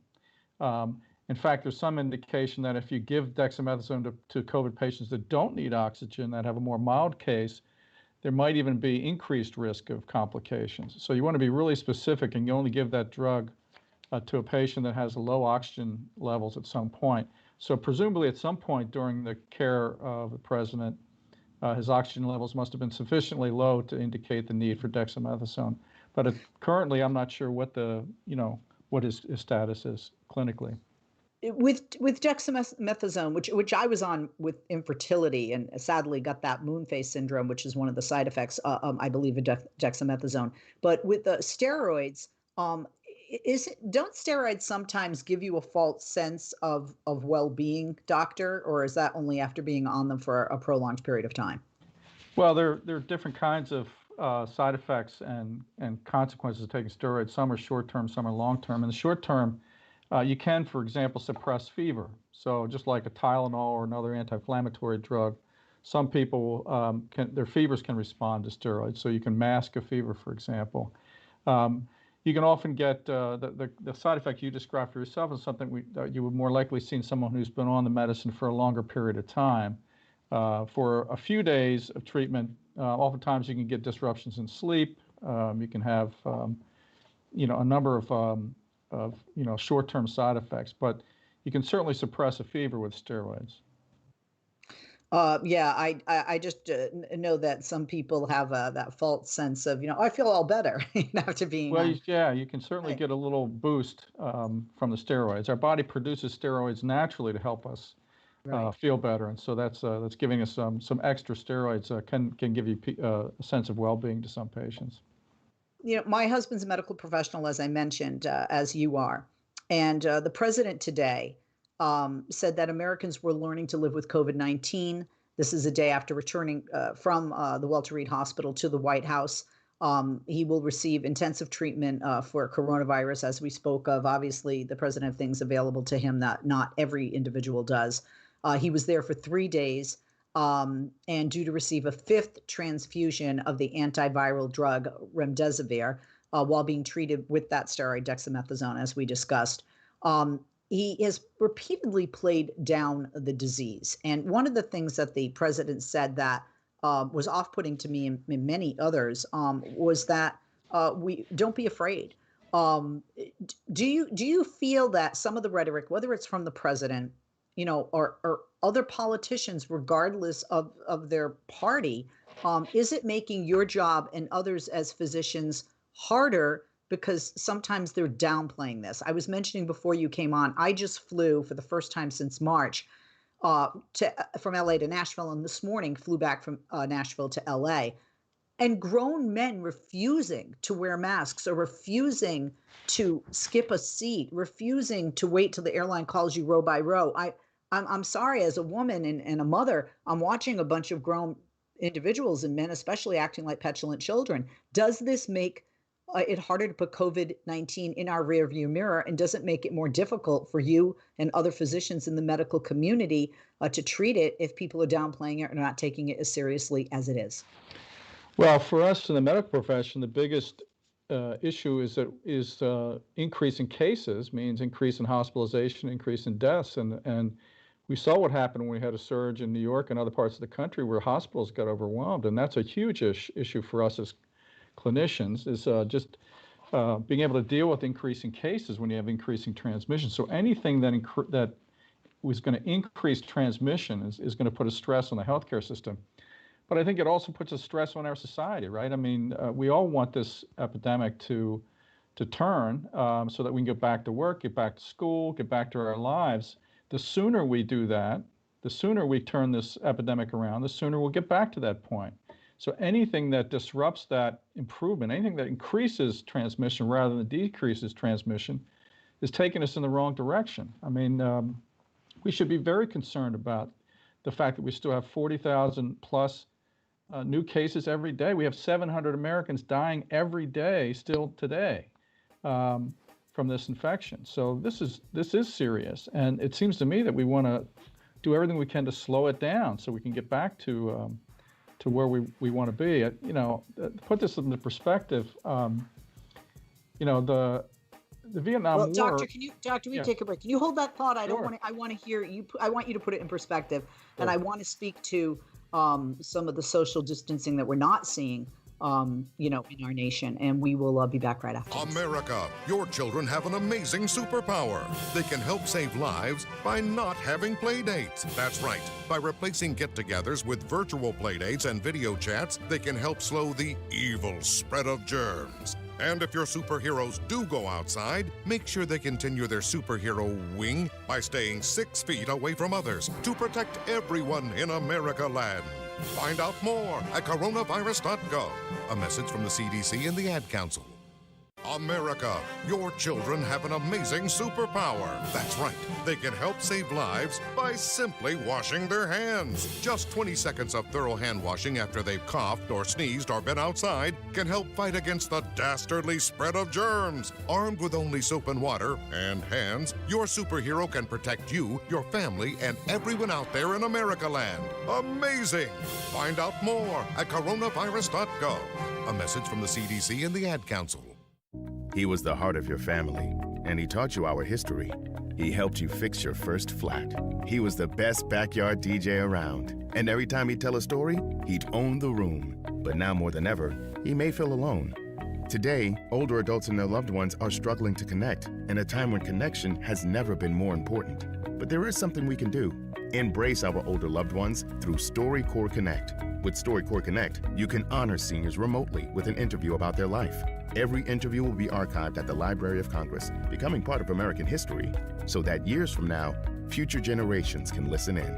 In fact, there's some indication that if you give dexamethasone to COVID patients that don't need oxygen, that have a more mild case, there might even be increased risk of complications. So you want to be really specific, and you only give that drug to a patient that has low oxygen levels at some point. So presumably at some point during the care of the president, his oxygen levels must have been sufficiently low to indicate the need for dexamethasone. But currently, I'm not sure what what his status is clinically. With dexamethasone, which I was on with infertility, and sadly got that moon face syndrome, which is one of the side effects, I believe, of dexamethasone. But with the steroids, don't steroids sometimes give you a false sense of well-being, doctor, or is that only after being on them for a prolonged period of time? Well, there are different kinds of side effects and consequences of taking steroids. Some are short-term, some are long-term. In the short term, you can, for example, suppress fever. So just like a Tylenol or another anti-inflammatory drug, some people their fevers can respond to steroids. So you can mask a fever, for example. You can often get the side effect you described for yourself is something you would more likely see in someone who's been on the medicine for a longer period of time. For a few days of treatment, oftentimes you can get disruptions in sleep. You can have, a number of short-term side effects, but you can certainly suppress a fever with steroids. I just know that some people have that false sense of, I feel all better after being Well, on. you can certainly get a little boost from the steroids. Our body produces steroids naturally to help us feel better. And so that's giving us some extra steroids can give you a sense of well-being to some patients. You know, my husband's a medical professional, as I mentioned, as you are. And the president today said that Americans were learning to live with COVID-19. This is a day after returning from the Walter Reed Hospital to the White House. He will receive intensive treatment for coronavirus, as we spoke of. Obviously, the president has things available to him that not every individual does. He was there for 3 days and due to receive a 5th transfusion of the antiviral drug remdesivir while being treated with that steroid dexamethasone, as we discussed. He has repeatedly played down the disease. And one of the things that the president said that was off-putting to me and many others was that we don't be afraid. Do you feel that some of the rhetoric, whether it's from the president, you know, or other politicians, regardless of their party, is it making your job and others as physicians harder because sometimes they're downplaying this? I was mentioning before you came on, I just flew for the first time since March from LA to Nashville, and this morning flew back from Nashville to LA. And grown men refusing to wear masks or refusing to skip a seat, refusing to wait till the airline calls you row by row. I'm sorry, as a woman and a mother, I'm watching a bunch of grown individuals and men especially acting like petulant children. Does this make it harder to put COVID-19 in our rearview mirror, and does it make it more difficult for you and other physicians in the medical community to treat it if people are downplaying it or not taking it as seriously as it is? Well, for us in the medical profession, the biggest issue is increase in cases means increase in hospitalization, increase in deaths, and we saw what happened when we had a surge in New York and other parts of the country where hospitals got overwhelmed, and that's a huge issue for us as clinicians, is just being able to deal with increasing cases when you have increasing transmission. So anything that was going to increase transmission is going to put a stress on the healthcare system. But I think it also puts a stress on our society, right? I mean, we all want this epidemic to turn so that we can get back to work, get back to school, get back to our lives. The sooner we do that, the sooner we turn this epidemic around, the sooner we'll get back to that point. So anything that disrupts that improvement, anything that increases transmission rather than decreases transmission, is taking us in the wrong direction. I mean, we should be very concerned about the fact that we still have 40,000 plus new cases every day. We have 700 Americans dying every day still today from this infection. So this is serious, and it seems to me that we want to do everything we can to slow it down so we can get back to where we want to be. You know, put this into perspective. You know, the Vietnam War. Doctor, we take a break? Can you hold that thought? I want to hear you. I want you to put it in perspective, and I want to speak to some of the social distancing that we're not seeing, you know, in our nation. And we will be back right after. America, your children have an amazing superpower. They can help save lives by not having play dates. That's right. By replacing get-togethers with virtual play dates and video chats, they can help slow the evil spread of germs. And if your superheroes do go outside, make sure they continue their superhero wing by staying 6 feet away from others to protect everyone in America land. Find out more at coronavirus.gov. A message from the CDC and the Ad Council. America, your children have an amazing superpower. That's right. They can help save lives by simply washing their hands. Just 20 seconds of thorough hand washing after they've coughed or sneezed or been outside can help fight against the dastardly spread of germs. Armed with only soap and water and hands, your superhero can protect you, your family, and everyone out there in America land. Amazing! Find out more at coronavirus.gov. A message from the CDC and the Ad Council. He was the heart of your family, and he taught you our history. He helped you fix your first flat. He was the best backyard DJ around, and every time he'd tell a story, he'd own the room. But now more than ever, he may feel alone. Today, older adults and their loved ones are struggling to connect, in a time when connection has never been more important. But there is something we can do. Embrace our older loved ones through StoryCorps Connect. With StoryCorps Connect, you can honor seniors remotely with an interview about their life. Every interview will be archived at the Library of Congress, becoming part of American history, so that years from now, future generations can listen in.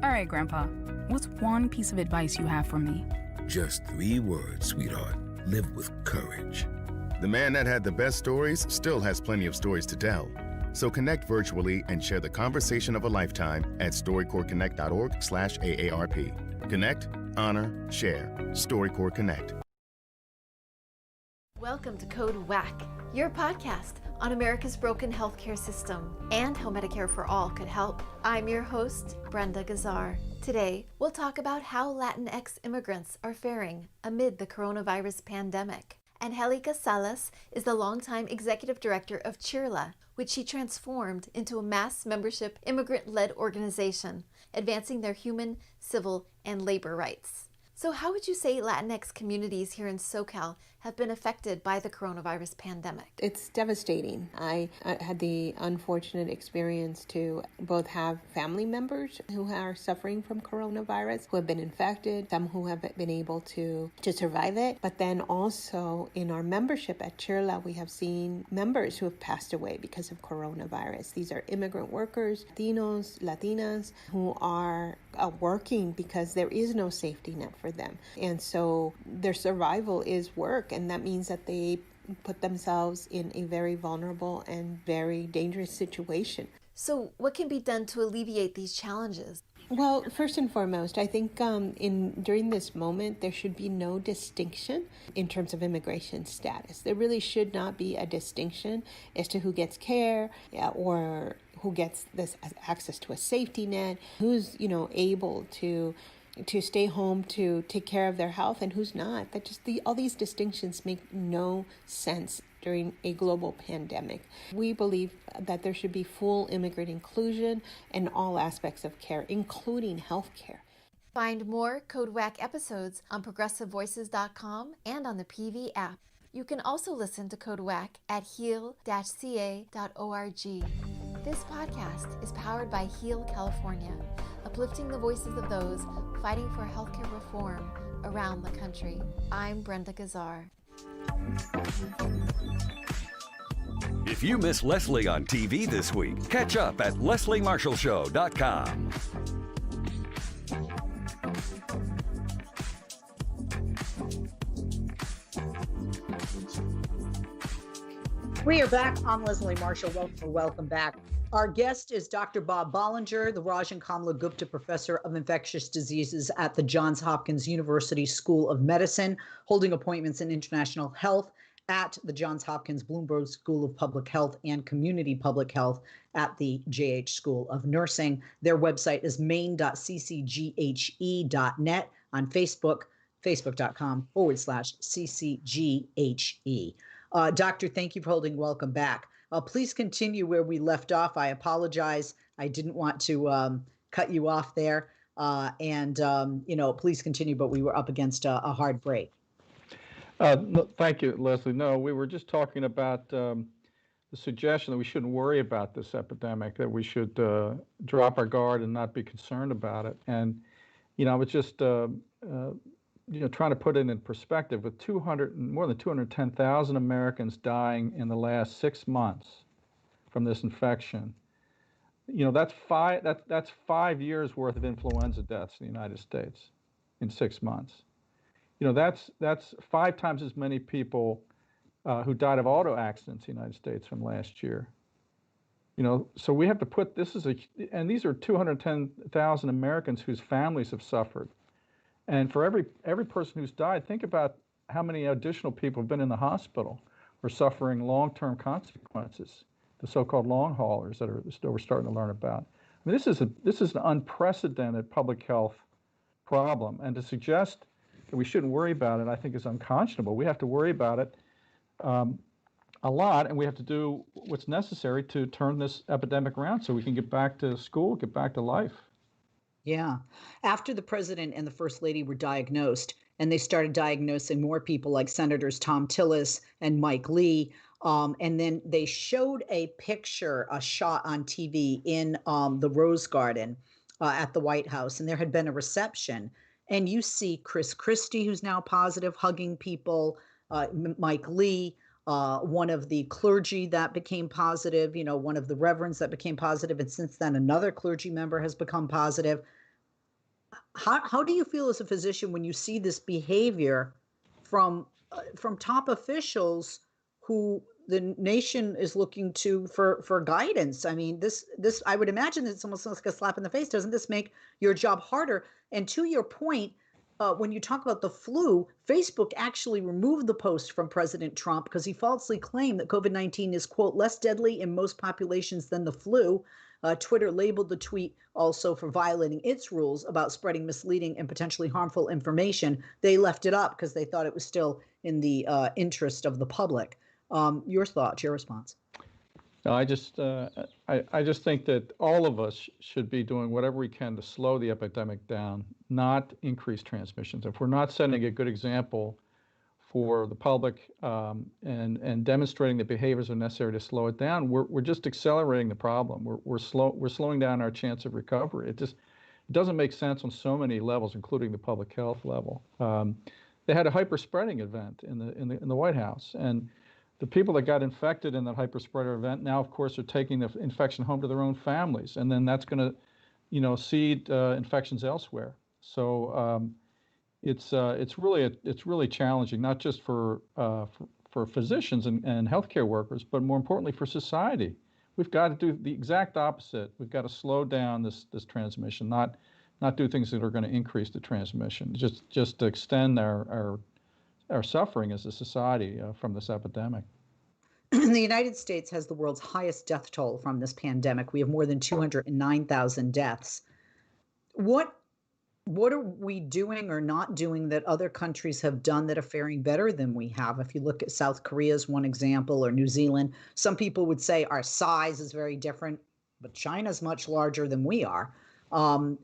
All right, Grandpa, what's one piece of advice you have for me? Just 3 words, sweetheart. Live with courage. The man that had the best stories still has plenty of stories to tell. So connect virtually and share the conversation of a lifetime at StoryCorpsConnect.org/AARP. Connect, honor, share. StoryCorps Connect. Welcome to Code WAC, your podcast on America's broken healthcare system and how Medicare for All could help. I'm your host, Brenda Gazzar. Today, we'll talk about how Latinx immigrants are faring amid the coronavirus pandemic. Angelica Salas is the longtime executive director of CHIRLA, which she transformed into a mass membership immigrant-led organization, advancing their human, civil, and labor rights. So how would you say Latinx communities here in SoCal have been affected by the coronavirus pandemic? It's devastating. I had the unfortunate experience to both have family members who are suffering from coronavirus, who have been infected, some who have been able to survive it. But then also in our membership at CHIRLA, we have seen members who have passed away because of coronavirus. These are immigrant workers, Latinos, Latinas, who are working because there is no safety net for them. And so their survival is work, and that means that they put themselves in a very vulnerable and very dangerous situation. So what can be done to alleviate these challenges? Well, first and foremost, I think during this moment, there should be no distinction in terms of immigration status. There really should not be a distinction as to who gets care or who gets this access to a safety net, who's able to stay home to take care of their health and who's not. All these distinctions make no sense during a global pandemic. We believe that there should be full immigrant inclusion in all aspects of care, including health care. Find more Code WAC episodes on progressivevoices.com and on the PV app. You can also listen to Code WAC at heal-ca.org. This podcast is powered by Heal California, uplifting the voices of those fighting for healthcare reform around the country. I'm Brenda Gazzar. If you miss Leslie on TV this week, catch up at lesliemarshallshow.com. We are back. I'm Leslie Marshall. Welcome back. Our guest is Dr. Bob Bollinger, the Raj and Kamla Gupta Professor of Infectious Diseases at the Johns Hopkins University School of Medicine, holding appointments in international health at the Johns Hopkins Bloomberg School of Public Health and Community Public Health at the JH School of Nursing. Their website is main.ccghe.net, on Facebook, facebook.com/ccghe. Doctor, thank you for holding. Welcome back. Please continue where we left off. I apologize. I didn't want to cut you off there. Please continue, but we were up against a hard break. No, thank you, Leslie. No, we were just talking about the suggestion that we shouldn't worry about this epidemic, that we should drop our guard and not be concerned about it. And, I was just, trying to put it in perspective, with more than 210,000 Americans dying in the last 6 months from this infection. That's 5 years worth of influenza deaths in the United States in 6 months. That's 5 times as many people who died of auto accidents in the United States from last year. So we have to put and these are 210,000 Americans whose families have suffered. And for every person who's died, think about how many additional people have been in the hospital or suffering long-term consequences, the so-called long haulers that we're starting to learn about. I mean, this is an unprecedented public health problem, and to suggest that we shouldn't worry about it, I think, is unconscionable. We have to worry about it a lot, and we have to do what's necessary to turn this epidemic around so we can get back to school, get back to life. Yeah. After the president and the first lady were diagnosed, and they started diagnosing more people like Senators Tom Tillis and Mike Lee, and then they showed a shot on TV in the Rose Garden at the White House, and there had been a reception. And you see Chris Christie, who's now positive, hugging people, Mike Lee, one of the clergy that became positive, one of the reverends that became positive, and since then another clergy member has become positive. How do you feel as a physician when you see this behavior from top officials who the nation is looking to for guidance? I mean, this I would imagine it's almost like a slap in the face. Doesn't this make your job harder? And to your point, when you talk about the flu, Facebook actually removed the post from President Trump because he falsely claimed that COVID-19 is, quote, less deadly in most populations than the flu. Twitter labeled the tweet also for violating its rules about spreading misleading and potentially harmful information. They left it up because they thought it was still in the interest of the public. Your thoughts, your response? No, I just think that all of us should be doing whatever we can to slow the epidemic down, not increase transmissions. If we're not setting a good example for the public and demonstrating that behaviors are necessary to slow it down, we're just accelerating the problem. We're slowing down our chance of recovery. It doesn't make sense on so many levels, including the public health level. They had a hyper-spreading event in the White House, and the people that got infected in that hyper-spreader event now, of course, are taking the infection home to their own families, and then that's going to, seed infections elsewhere. So it's really challenging, not just for physicians and healthcare workers, but more importantly for society. We've got to do the exact opposite. We've got to slow down this transmission, not do things that are going to increase the transmission, just to extend our suffering as a society from this epidemic. The United States has the world's highest death toll from this pandemic. We have more than 209,000 deaths. What are we doing or not doing that other countries have done that are faring better than we have? If you look at South Korea as one example, or New Zealand, some people would say our size is very different, but China's much larger than we are. And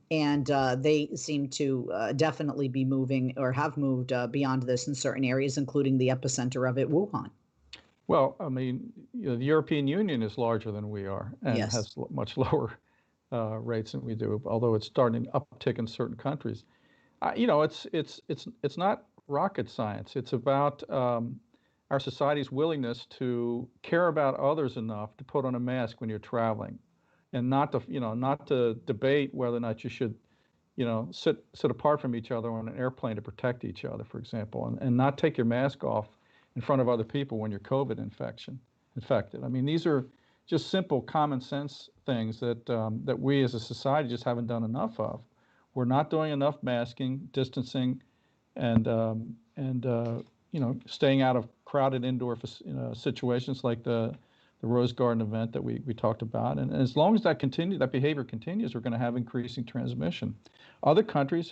they seem to definitely be moving or have moved beyond this in certain areas, including the epicenter of it, Wuhan. Well, I mean, the European Union is larger than we are and Yes. has much lower rates than we do, although it's starting to uptick in certain countries. It's not rocket science. It's about our society's willingness to care about others enough to put on a mask when you're traveling, and not to debate whether or not you should, sit apart from each other on an airplane to protect each other, for example, and not take your mask off in front of other people when you're COVID infected. I mean, these are just simple common sense things that we as a society just haven't done enough of. We're not doing enough masking, distancing, and staying out of crowded indoor situations like the Rose Garden event that we talked about. And as long as that behavior continues, we're going to have increasing transmission. Other countries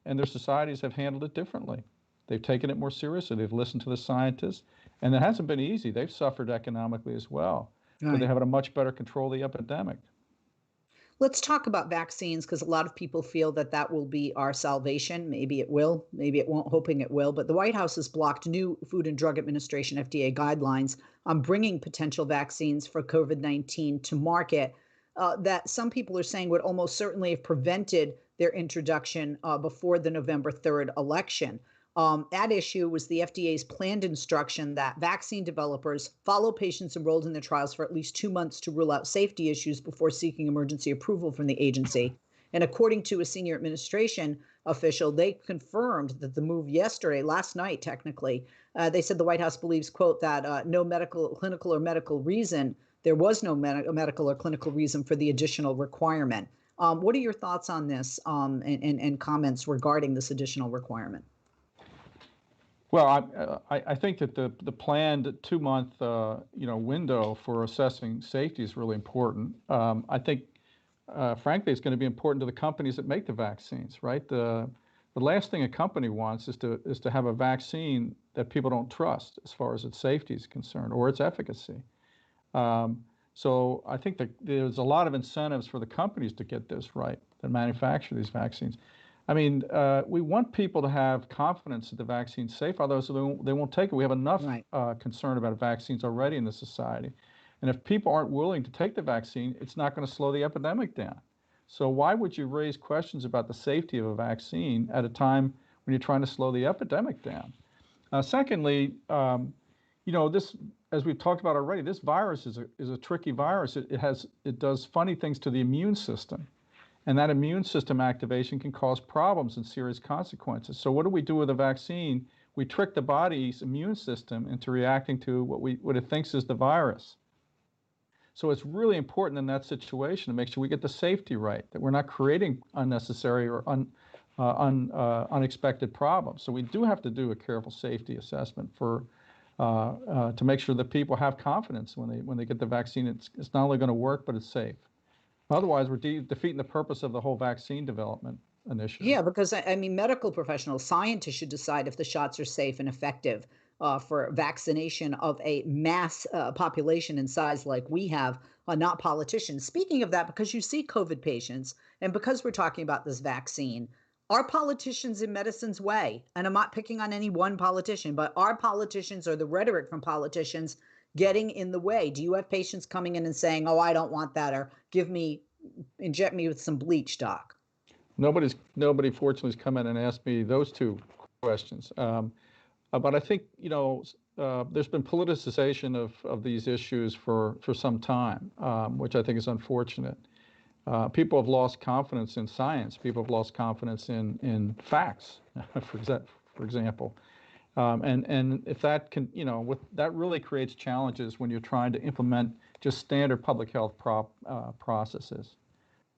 and their societies have handled it differently. They've taken it more seriously. They've listened to the scientists, and it hasn't been easy. They've suffered economically as well, but they have a much better control of the epidemic. Let's talk about vaccines, because a lot of people feel that will be our salvation. Maybe it will, maybe it won't, hoping it will. But the White House has blocked new Food and Drug Administration, FDA, guidelines on bringing potential vaccines for COVID-19 to market that some people are saying would almost certainly have prevented their introduction before the November 3rd election. At issue was the FDA's planned instruction that vaccine developers follow patients enrolled in the trials for at least 2 months to rule out safety issues before seeking emergency approval from the agency. And according to a senior administration official, they confirmed that the move last night, technically, they said the White House believes, quote, that no clinical or medical reason, there was no medical or clinical reason for the additional requirement. What are your thoughts on this and comments regarding this additional requirement? Well, I think that the planned 2-month window for assessing safety is really important. I think, frankly, it's going to be important to the companies that make the vaccines, right? The last thing a company wants is to have a vaccine that people don't trust as far as its safety is concerned or its efficacy. So I think that there's a lot of incentives for the companies to get this right, that manufacture these vaccines. I mean, we want people to have confidence that the vaccine's safe, otherwise they won't take it. We have enough concern about vaccines already in the society. And if people aren't willing to take the vaccine, it's not going to slow the epidemic down. So why would you raise questions about the safety of a vaccine at a time when you're trying to slow the epidemic down? Secondly, this, as we've talked about already, this virus is a tricky virus. It does funny things to the immune system, and that immune system activation can cause problems and serious consequences. So what do we do with a vaccine? We trick the body's immune system into reacting to what it thinks is the virus. So it's really important in that situation to make sure we get the safety right, that we're not creating unnecessary or unexpected problems. So we do have to do a careful safety assessment to make sure that people have confidence when they get the vaccine. It's not only going to work, but it's safe. Otherwise, we're defeating the purpose of the whole vaccine development initiative. Yeah, because medical professionals, scientists should decide if the shots are safe and effective for vaccination of a mass population in size like we have, not politicians. Speaking of that, because you see COVID patients, and because we're talking about this vaccine, are politicians in medicine's way? And I'm not picking on any one politician, but are politicians or the rhetoric from politicians getting in the way? Do you have patients coming in and saying, "Oh, I don't want that," or inject me with some bleach, doc? Nobody fortunately has come in and asked me those two questions. But I think, there's been politicization of these issues for some time, which I think is unfortunate. People have lost confidence in science. People have lost confidence in facts, for example. And if that can, that really creates challenges when you're trying to implement just standard public health processes.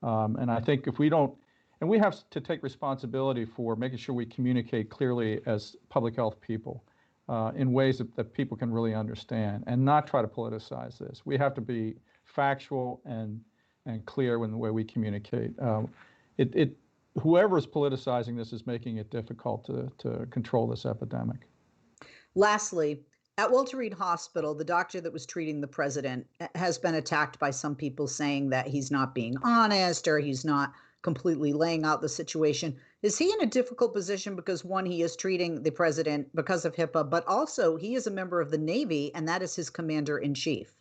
And I think if we don't, and we have to take responsibility for making sure we communicate clearly as public health people in ways that people can really understand and not try to politicize this. We have to be factual and clear in the way we communicate. Whoever is politicizing this is making it difficult to control this epidemic. Lastly, at Walter Reed Hospital, the doctor that was treating the president has been attacked by some people saying that he's not being honest or he's not completely laying out the situation. Is he in a difficult position because, one, he is treating the president because of HIPAA, but also he is a member of the Navy and that is his commander-in-chief?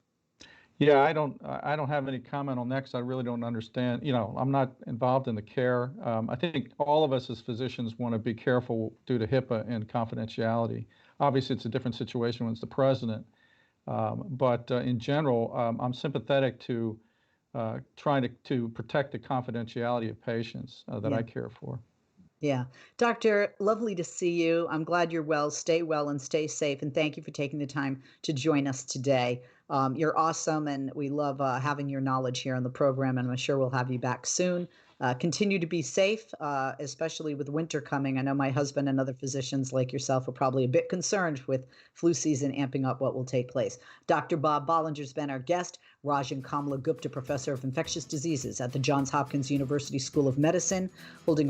Yeah, I don't have any comment on that because I really don't understand. I'm not involved in the care. I think all of us as physicians want to be careful due to HIPAA and confidentiality. Obviously, it's a different situation when it's the president. But in general, I'm sympathetic to trying to protect the confidentiality of patients that I care for. Yeah. Doctor, lovely to see you. I'm glad you're well. Stay well and stay safe. And thank you for taking the time to join us today. You're awesome, and we love having your knowledge here on the program, and I'm sure we'll have you back soon. Continue to be safe, especially with winter coming. I know my husband and other physicians like yourself are probably a bit concerned with flu season amping up what will take place. Dr. Bob Bollinger's been our guest. Rajan Kamla Gupta, professor of infectious diseases at the Johns Hopkins University School of Medicine, holding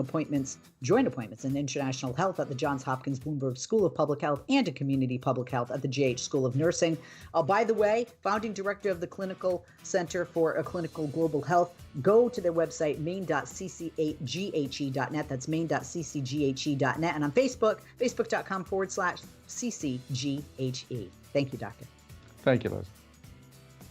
joint appointments in international health at the Johns Hopkins Bloomberg School of Public Health and in community public health at the GH School of Nursing. By the way, founding director of the Clinical Center for Clinical Global Health. Go to their website, main.ccghe.net. That's main.ccghe.net. And on Facebook, facebook.com/ccghe. Thank you, Doctor. Thank you, Liz.